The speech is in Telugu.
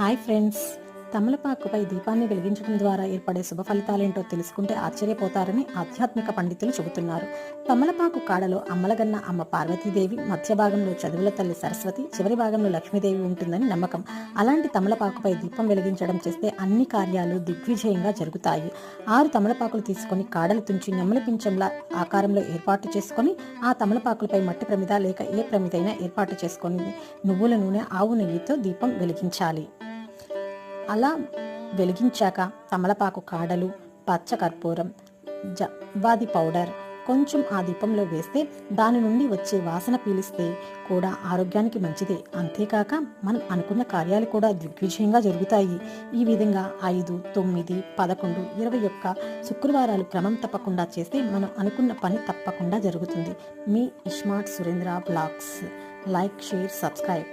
హాయ్ ఫ్రెండ్స్, తమలపాకుపై దీపాన్ని వెలిగించడం ద్వారా ఏర్పడే శుభ ఫలితాలేంటో తెలుసుకుంటే ఆశ్చర్యపోతారని ఆధ్యాత్మిక పండితులు చెబుతున్నారు. తమలపాకు కాడలో అమ్మలగన్న అమ్మ పార్వతీదేవి, మధ్య భాగంలో చదువుల తల్లి సరస్వతి, చివరి భాగంలో లక్ష్మీదేవి ఉంటుందని నమ్మకం. అలాంటి తమలపాకుపై దీపం వెలిగించడం చేస్తే అన్ని కార్యాలు దిగ్విజయంగా జరుగుతాయి. 6 తమలపాకులు తీసుకొని కాడలు తుంచి నెమలి పింఛంలా ఆకారంలో ఏర్పాటు చేసుకొని ఆ తమలపాకులపై మట్టి ప్రమిద లేక ఏ ప్రమిదైనా ఏర్పాటు చేసుకొని నువ్వుల నూనె, ఆవు నెయ్యితో దీపం వెలిగించాలి. అలా వెలిగించాక తమలపాకు కాడలు, పచ్చ కర్పూరం, జవ్వాది పౌడర్ కొంచెం ఆ దీపంలో వేస్తే దాని నుండి వచ్చే వాసన పీలిస్తే కూడా ఆరోగ్యానికి మంచిదే. అంతేకాక మనం అనుకున్న కార్యాలు కూడా దిగ్విజయంగా జరుగుతాయి. ఈ విధంగా 5, 9, 11, 21 శుక్రవారాలు క్రమం తప్పకుండా చేస్తే మనం అనుకున్న పని తప్పకుండా జరుగుతుంది. మీ iSmart Surendra blogs. Like, share, subscribe.